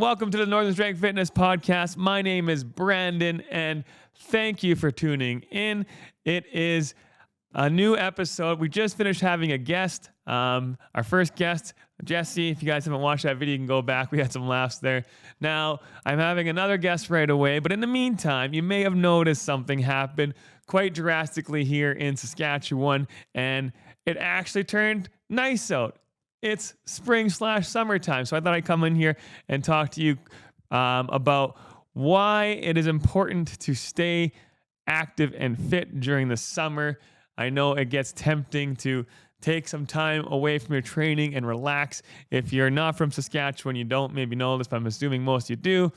welcome to the Northern Strength Fitness Podcast. My name is Brandon, and thank you for tuning in. It is a new episode. We just finished having a guest, our first guest, Jesse. If you guys haven't watched that video, you can go back. We had some laughs there. Now, I'm having another guest right away, but in the meantime, you may have noticed something happen quite drastically here in Saskatchewan, and it actually turned nice out. It's spring/summertime, so I thought I'd come in here and talk to you about why it is important to stay active and fit during the summer. I know it gets tempting to take some time away from your training and relax. If you're not from Saskatchewan, you don't maybe know this, but I'm assuming most of you do.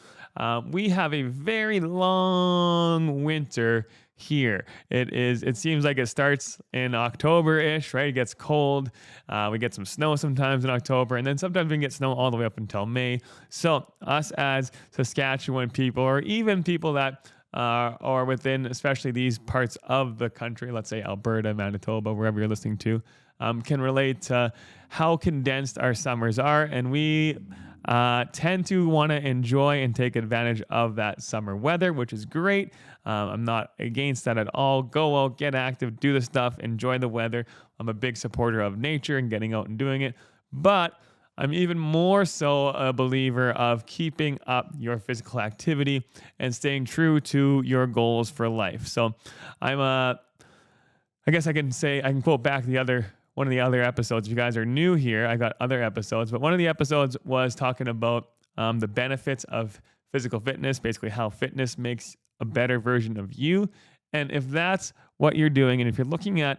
We have a very long winter here. It seems like it starts in October-ish, right? It gets cold. We get some snow sometimes in October, and then sometimes we can get snow all the way up until May. So us as Saskatchewan people, or even people that are within, especially these parts of the country, let's say Alberta, Manitoba, wherever you're listening to, can relate to how condensed our summers are. And we tend to want to enjoy and take advantage of that summer weather, which is great. I'm not against that at all. Go out, get active, do the stuff, enjoy the weather. I'm a big supporter of nature and getting out and doing it. But I'm even more so a believer of keeping up your physical activity and staying true to your goals for life. So I guess I can quote back one of the other episodes. If you guys are new here, I got other episodes, but one of the episodes was talking about the benefits of physical fitness, basically how fitness makes a better version of you. And if that's what you're doing, and if you're looking at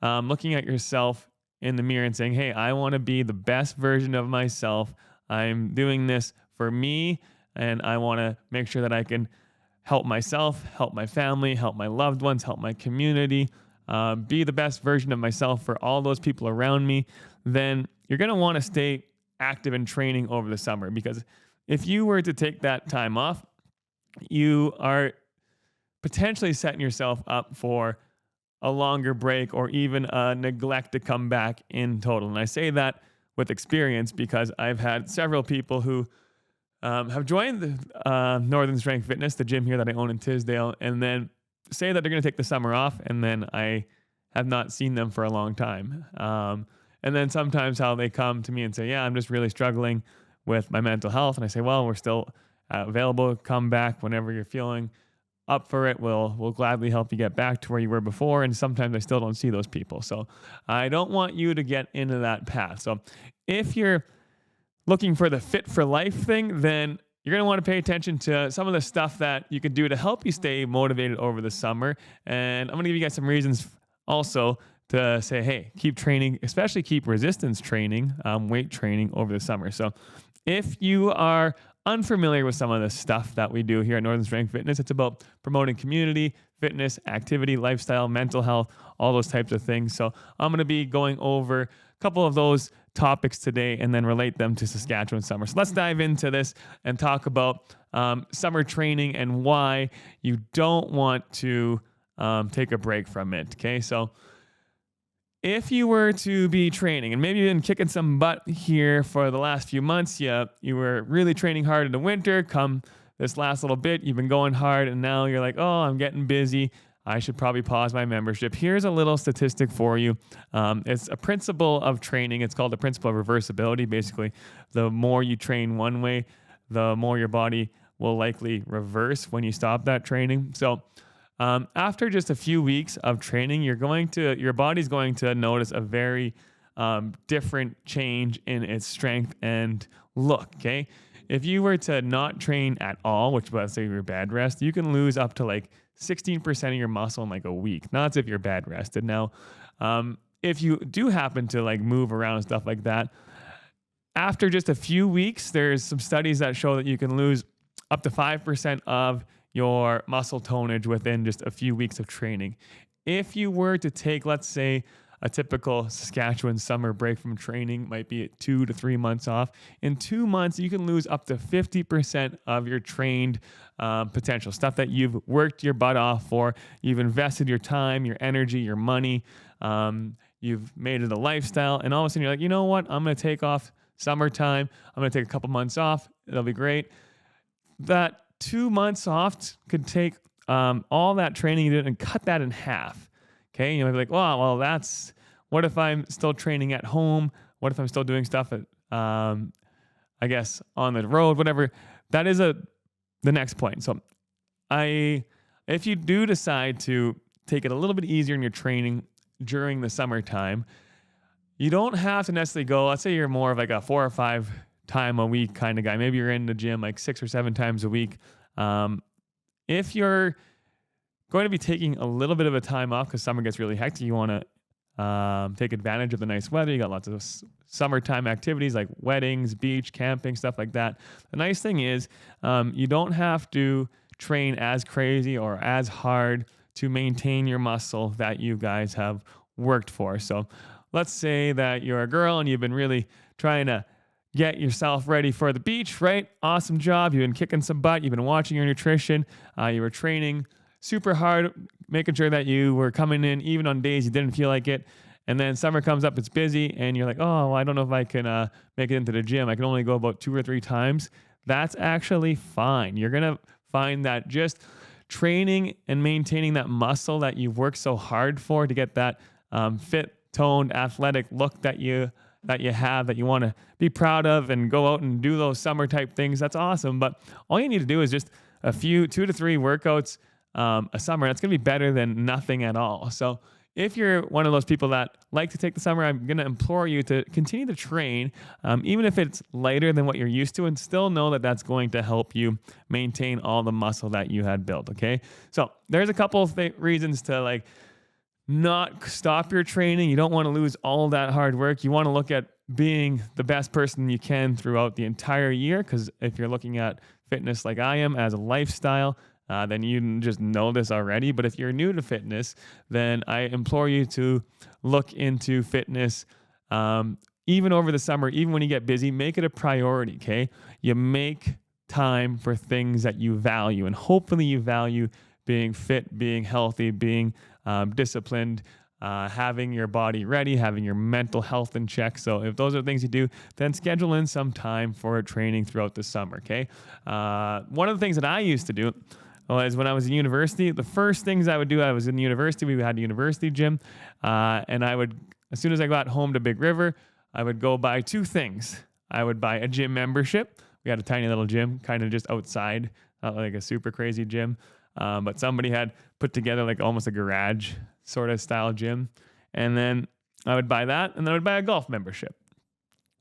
yourself in the mirror and saying, hey, I want to be the best version of myself. I'm doing this for me, and I want to make sure that I can help myself, help my family, help my loved ones, help my community, be the best version of myself for all those people around me, then you're going to want to stay active in training over the summer. Because if you were to take that time off, you are potentially setting yourself up for a longer break or even a neglect to come back in total. And I say that with experience because I've had several people who have joined the Northern Strength Fitness, the gym here that I own in Tisdale, and then say that they're going to take the summer off, and then I have not seen them for a long time. And then sometimes how they come to me and say, yeah, I'm just really struggling with my mental health. And I say, well, we're still available. Come back whenever you're feeling up for it. We'll gladly help you get back to where you were before. And sometimes I still don't see those people. So I don't want you to get into that path. So if you're looking for the fit for life thing, then you're going to want to pay attention to some of the stuff that you can do to help you stay motivated over the summer. And I'm going to give you guys some reasons also to say, hey, keep training, especially keep resistance training, weight training over the summer. So if you are unfamiliar with some of the stuff that we do here at Northern Strength Fitness, it's about promoting community, fitness, activity, lifestyle, mental health, all those types of things. So I'm going to be going over a couple of those topics today and then relate them to Saskatchewan summer. So let's dive into this and talk about summer training and why you don't want to take a break from it. Okay, so if you were to be training, and maybe you've been kicking some butt here for the last few months, you were really training hard in the winter, come this last little bit, you've been going hard, and now you're like, oh, I'm getting busy. I should probably pause my membership. Here's a little statistic for you. It's a principle of training. It's called the principle of reversibility. Basically, the more you train one way, the more your body will likely reverse when you stop that training. So after just a few weeks of training, your body's going to notice a very different change in its strength and look, okay? If you were to not train at all, which let's say you're bed rest, you can lose up to like 16% of your muscle in like a week. Not as if you're bed rested. Now, if you do happen to like move around and stuff like that, after just a few weeks, there's some studies that show that you can lose up to 5% of your muscle tonnage within just a few weeks of training. If you were to take, let's say, a typical Saskatchewan summer break from training, might be 2 to 3 months off. In 2 months, you can lose up to 50% of your trained potential, stuff that you've worked your butt off for. You've invested your time, your energy, your money. You've made it a lifestyle. And all of a sudden, you're like, you know what? I'm going to take off summertime. I'm going to take a couple months off. It'll be great. That 2 months off could take all that training you did and cut that in half. Okay. You might be like, well, what if I'm still training at home? What if I'm still doing stuff at, I guess, on the road, whatever. That is the next point. So if you do decide to take it a little bit easier in your training during the summertime, you don't have to necessarily go, let's say you're more of like a 4 or 5 time a week kind of guy. Maybe you're in the gym like 6 or 7 times a week. If you're going to be taking a little bit of a time off because summer gets really hectic, you want to take advantage of the nice weather. You got lots of summertime activities like weddings, beach, camping, stuff like that. The nice thing is you don't have to train as crazy or as hard to maintain your muscle that you guys have worked for. So let's say that you're a girl and you've been really trying to get yourself ready for the beach, right? Awesome job. You've been kicking some butt. You've been watching your nutrition. You were training super hard, making sure that you were coming in even on days you didn't feel like it. And then summer comes up, it's busy, and you're like, oh, well, I don't know if I can make it into the gym. I can only go about 2 or 3 times. That's actually fine. You're going to find that just training and maintaining that muscle that you've worked so hard for to get that fit, toned, athletic look that you have, that you want to be proud of and go out and do those summer type things. That's awesome. But all you need to do is just a few 2 to 3 workouts a summer. That's going to be better than nothing at all. So if you're one of those people that like to take the summer, I'm going to implore you to continue to train, even if it's lighter than what you're used to, and still know that that's going to help you maintain all the muscle that you had built. Okay. So there's a couple of reasons to not stop your training. You don't want to lose all of that hard work. You want to look at being the best person you can throughout the entire year. Because if you're looking at fitness like I am as a lifestyle, then you just know this already. But if you're new to fitness, then I implore you to look into fitness even over the summer, even when you get busy. Make it a priority, okay? You make time for things that you value, and hopefully you value being fit, being healthy, being disciplined, having your body ready, having your mental health in check. So if those are things you do, then schedule in some time for training throughout the summer, okay? One of the things that I used to do was when I was in university, the first things I would do, I was in university, we had a university gym, and I would, as soon as I got home to Big River, I would go buy 2 things. I would buy a gym membership. We had a tiny little gym, kind of just outside, not like a super crazy gym, but somebody had put together like almost a garage sort of style gym. And then I would buy that, and then I would buy a golf membership.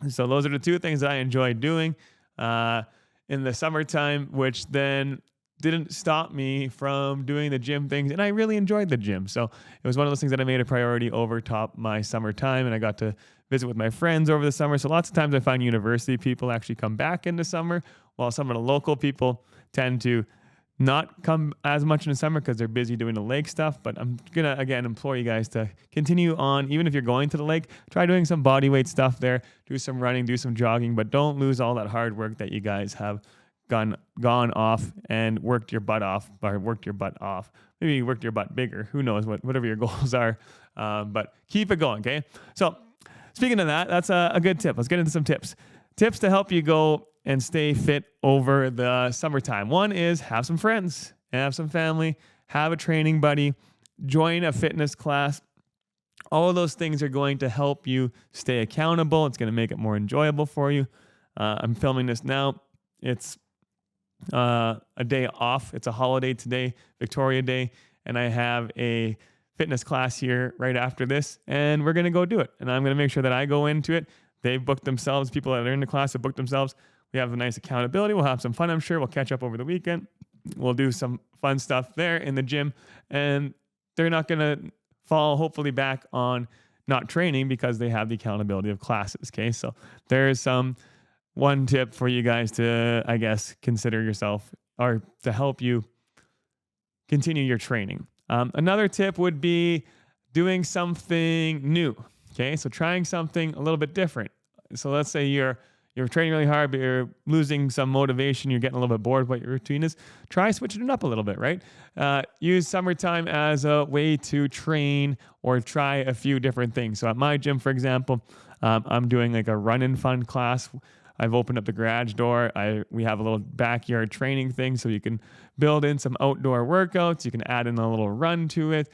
So those are the 2 things that I enjoyed doing in the summertime, which then didn't stop me from doing the gym things. And I really enjoyed the gym. So it was one of those things that I made a priority over top my summertime. And I got to visit with my friends over the summer. So lots of times I find university people actually come back in the summer, while some of the local people tend to not come as much in the summer because they're busy doing the lake stuff. But I'm going to, again, implore you guys to continue on. Even if you're going to the lake, try doing some body weight stuff there, do some running, do some jogging, but don't lose all that hard work that you guys have gone off and worked your butt off. Maybe you worked your butt bigger. Who knows, whatever your goals are. But keep it going, okay? So speaking of that, that's a good tip. Let's get into some tips. Tips to help you go and stay fit over the summertime. One is have some friends, have some family, have a training buddy, join a fitness class. All of those things are going to help you stay accountable. It's going to make it more enjoyable for you. I'm filming this now. It's a day off. It's a holiday today, Victoria Day, and I have a fitness class here right after this, and we're going to go do it. And I'm going to make sure that I go into it. They've booked themselves. People that are in the class have booked themselves. We have a nice accountability. We'll have some fun, I'm sure. We'll catch up over the weekend. We'll do some fun stuff there in the gym, and they're not going to fall, hopefully, back on not training because they have the accountability of classes, okay? So there's one tip for you guys to, I guess, consider yourself, or to help you continue your training. Another tip would be doing something new. Okay, so trying something a little bit different. So let's say you're you're training really hard, but you're losing some motivation, you're getting a little bit bored of what your routine is, try switching it up a little bit, right? Use summertime as a way to train or try a few different things. So at my gym, for example, I'm doing like a run and fun class. I've opened up the garage door. We have a little backyard training thing, so you can build in some outdoor workouts. You can add in a little run to it.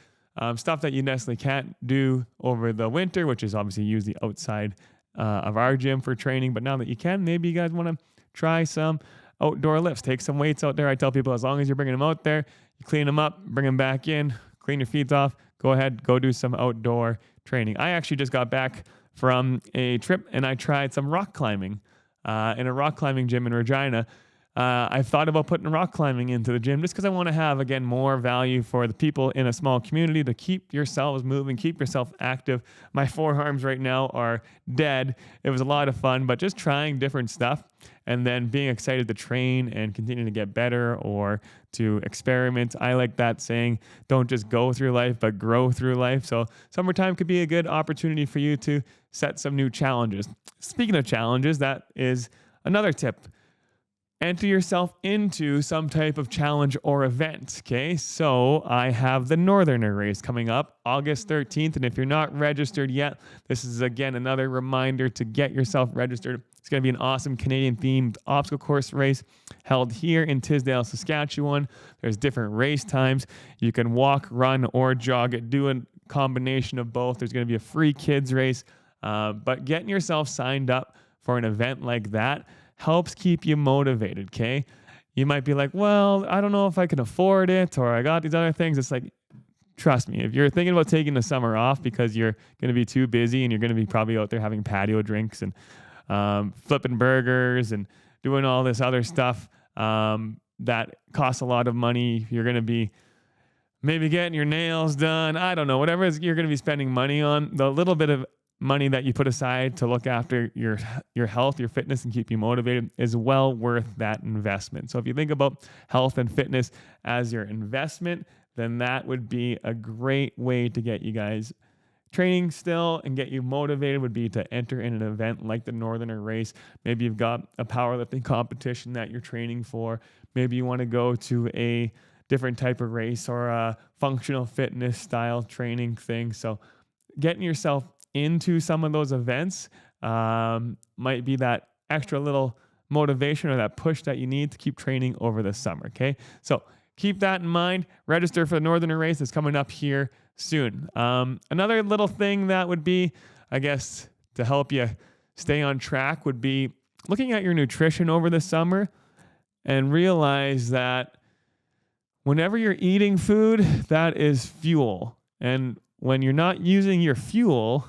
Stuff that you necessarily can't do over the winter, which is obviously use the outside of our gym for training. But now that you can, maybe you guys want to try some outdoor lifts. Take some weights out there. I tell people, as long as you're bringing them out there, you clean them up, bring them back in, clean your feet off, go ahead, go do some outdoor training. I actually just got back from a trip and I tried some rock climbing in a rock climbing gym in Regina. I've thought about putting rock climbing into the gym just because I want to have, again, more value for the people in a small community to keep yourselves moving, keep yourself active. My forearms right now are dead. It was a lot of fun, but just trying different stuff and then being excited to train and continue to get better or to experiment. I like that saying, don't just go through life, but grow through life. So summertime could be a good opportunity for you to set some new challenges. Speaking of challenges, that is another tip. Enter yourself into some type of challenge or event, okay? So I have the Northerner race coming up August 13th, and if you're not registered yet, this is, again, another reminder to get yourself registered. It's going to be an awesome Canadian-themed obstacle course race held here in Tisdale, Saskatchewan. There's different race times. You can walk, run, or jog it. Do a combination of both. There's going to be a free kids race, but getting yourself signed up for an event like that helps keep you motivated, okay? You might be like, well, I don't know if I can afford it, or I got these other things. It's like, trust me, if you're thinking about taking the summer off because you're going to be too busy and you're going to be probably out there having patio drinks and flipping burgers and doing all this other stuff that costs a lot of money, you're going to be maybe getting your nails done. I don't know, whatever you're going to be spending money on, the little bit of money that you put aside to look after your health, your fitness, and keep you motivated is well worth that investment. So if you think about health and fitness as your investment, then that would be a great way to get you guys training still and get you motivated, would be to enter in an event like the Northerner race. Maybe you've got a powerlifting competition that you're training for. Maybe you want to go to a different type of race or a functional fitness style training thing. So getting yourself into some of those events might be that extra little motivation or that push that you need to keep training over the summer, okay? So keep that in mind. Register for the Northerner race that's coming up here soon. Another little thing that would be, I guess, to help you stay on track would be looking at your nutrition over the summer and realize that whenever you're eating food, that is fuel. And when you're not using your fuel,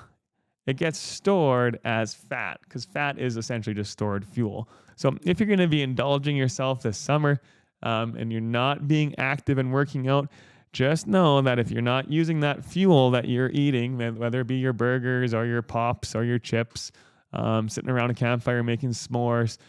it gets stored as fat because fat is essentially just stored fuel. So if you're going to be indulging yourself this summer and you're not being active and working out, just know that if you're not using that fuel that you're eating, whether it be your burgers or your pops or your chips, sitting around a campfire making s'mores,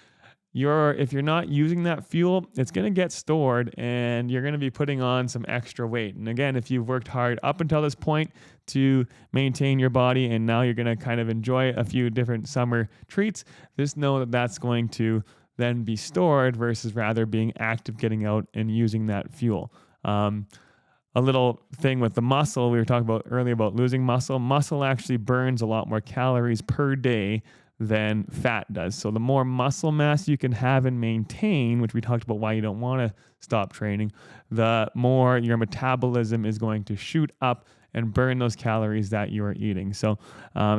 if you're not using that fuel, it's going to get stored and you're going to be putting on some extra weight. And again, if you've worked hard up until this point to maintain your body and now you're going to kind of enjoy a few different summer treats, just know that that's going to then be stored versus rather being active, getting out and using that fuel. A little thing with the muscle, we were talking about earlier about losing muscle. Muscle actually burns a lot more calories per day than fat does. So the more muscle mass you can have and maintain, which we talked about why you don't want to stop training, the more your metabolism is going to shoot up and burn those calories that you are eating. So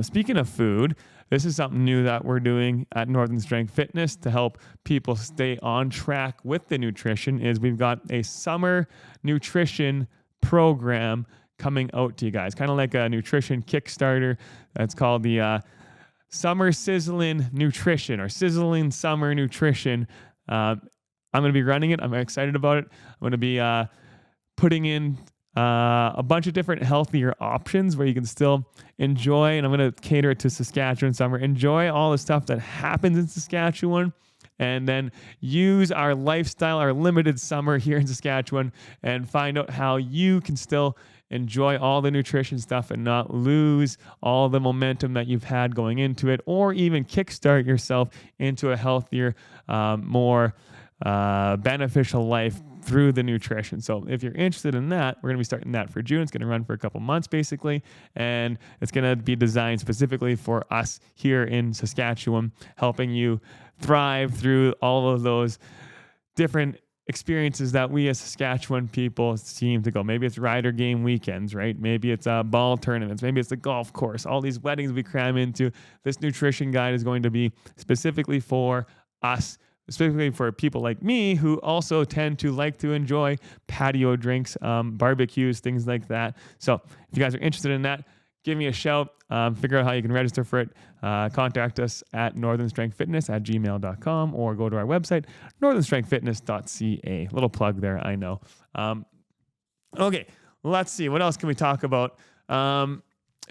speaking of food, this is something new that we're doing at Northern Strength Fitness to help people stay on track with the nutrition is we've got a summer nutrition program coming out to you guys, kind of like a nutrition Kickstarter. That's called the Summer Sizzling Nutrition or Sizzling Summer Nutrition. I'm going to be running it. I'm excited about it. I'm going to be putting in a bunch of different healthier options where you can still enjoy, and I'm going to cater it to Saskatchewan summer, enjoy all the stuff that happens in Saskatchewan, and then use our lifestyle, our limited summer here in Saskatchewan, and find out how you can still enjoy all the nutrition stuff and not lose all the momentum that you've had going into it, or even kickstart yourself into a healthier, more beneficial life through the nutrition. So if you're interested in that, we're going to be starting that for June. It's going to run for a couple months basically, and it's going to be designed specifically for us here in Saskatchewan, helping you thrive through all of those different experiences that we as Saskatchewan people seem to go. Maybe it's rider game weekends, right? Maybe it's ball tournaments. Maybe it's the golf course. All these weddings we cram into. This nutrition guide is going to be specifically for us, specifically for people like me who also tend to like to enjoy patio drinks, barbecues, things like that. So if you guys are interested in that, give me a shout. Figure out how you can register for it. Contact us at northernstrengthfitness@gmail.com or go to our website, northernstrengthfitness.ca. Little plug there, I know. Okay, let's see. What else can we talk about?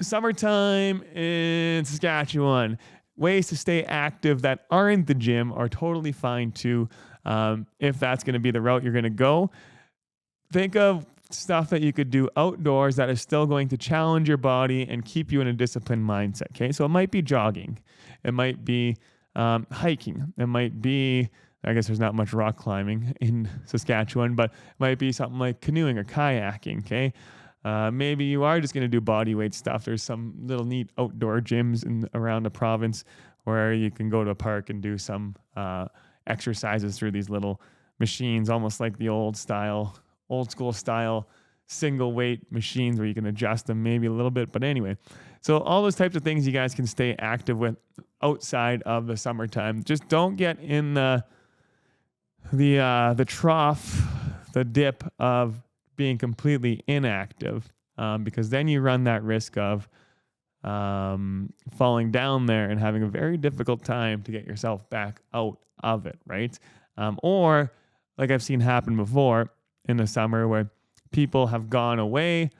Summertime in Saskatchewan. Ways to stay active that aren't the gym are totally fine too. If that's going to be the route you're going to go, think of stuff that you could do outdoors that is still going to challenge your body and keep you in a disciplined mindset. Okay, so it might be jogging, it might be hiking, it might be, I guess there's not much rock climbing in Saskatchewan, but it might be something like canoeing or kayaking. Okay. Maybe you are just going to do body weight stuff. There's some little neat outdoor gyms around the province where you can go to a park and do some exercises through these little machines, almost like the old school style single weight machines where you can adjust them maybe a little bit. But anyway, so all those types of things you guys can stay active with outside of the summertime. Just don't get in the trough, the dip of being completely inactive, because then you run that risk of falling down there and having a very difficult time to get yourself back out of it, right? Or like I've seen happen before in the summer where people have gone away,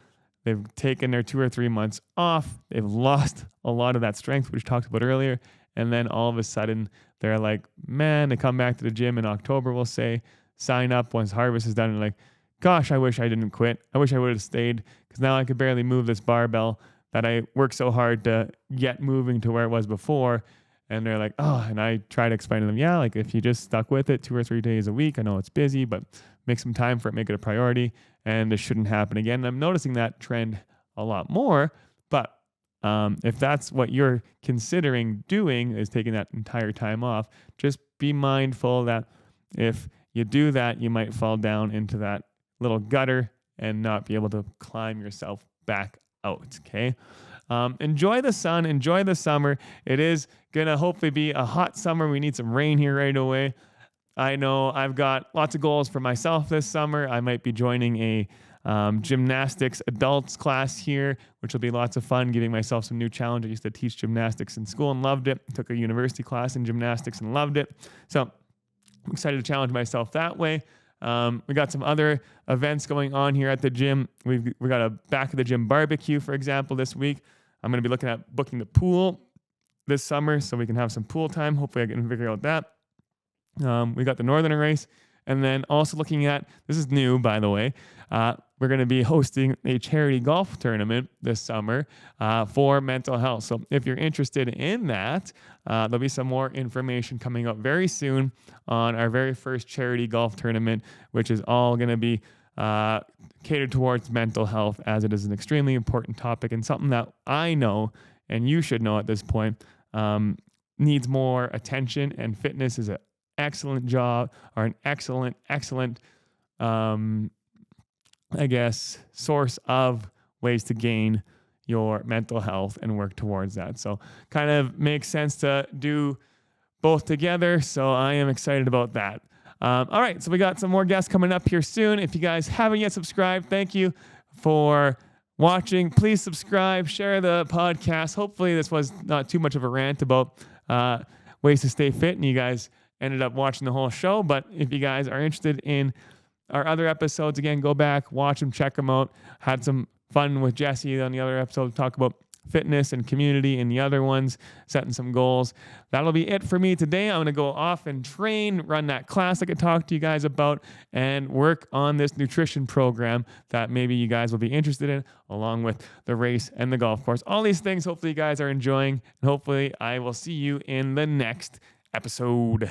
they've taken their 2 or 3 months off, they've lost a lot of that strength, which we talked about earlier, and then all of a sudden they're like, man, they come back to the gym in October, we'll say, sign up once harvest is done, and like, gosh, I wish I didn't quit. I wish I would have stayed, because now I could barely move this barbell that I worked so hard to get moving to where it was before. And they're like, oh, and I try to explain to them, yeah, like if you just stuck with it 2 or 3 days a week, I know it's busy, but make some time for it, make it a priority, and this shouldn't happen again. And I'm noticing that trend a lot more, but if that's what you're considering doing, is taking that entire time off, just be mindful that if you do that, you might fall down into that little gutter and not be able to climb yourself back out. Okay. Enjoy the sun, enjoy the summer. It is going to hopefully be a hot summer. We need some rain here right away. I know I've got lots of goals for myself this summer. I might be joining a gymnastics adults class here, which will be lots of fun, giving myself some new challenge. I used to teach gymnastics in school and loved it. Took a university class in gymnastics and loved it. So I'm excited to challenge myself that way. We got some other events going on here at the gym. We got a back of the gym barbecue, for example, this week. I'm going to be looking at booking the pool this summer so we can have some pool time. Hopefully I can figure out that. We got the Northern race, and then also looking at, this is new, by the way, we're going to be hosting a charity golf tournament this summer for mental health. So if you're interested in that, there'll be some more information coming up very soon on our very first charity golf tournament, which is all going to be catered towards mental health, as it is an extremely important topic and something that I know, and you should know at this point, needs more attention, and fitness is an excellent job, or an excellent, I guess, source of ways to gain your mental health and work towards that. So kind of makes sense to do both together. So I am excited about that. All right. So we got some more guests coming up here soon. If you guys haven't yet subscribed, thank you for watching. Please subscribe, share the podcast. Hopefully this was not too much of a rant about ways to stay fit and you guys ended up watching the whole show. But if you guys are interested in our other episodes, again, go back, watch them, check them out. Had some fun with Jesse on the other episode, talk about fitness and community in the other ones, setting some goals. That'll be it for me today. I'm going to go off and train, run that class like I talked to you guys about, and work on this nutrition program that maybe you guys will be interested in, along with the race and the golf course. All these things, hopefully you guys are enjoying, and hopefully I will see you in the next episode.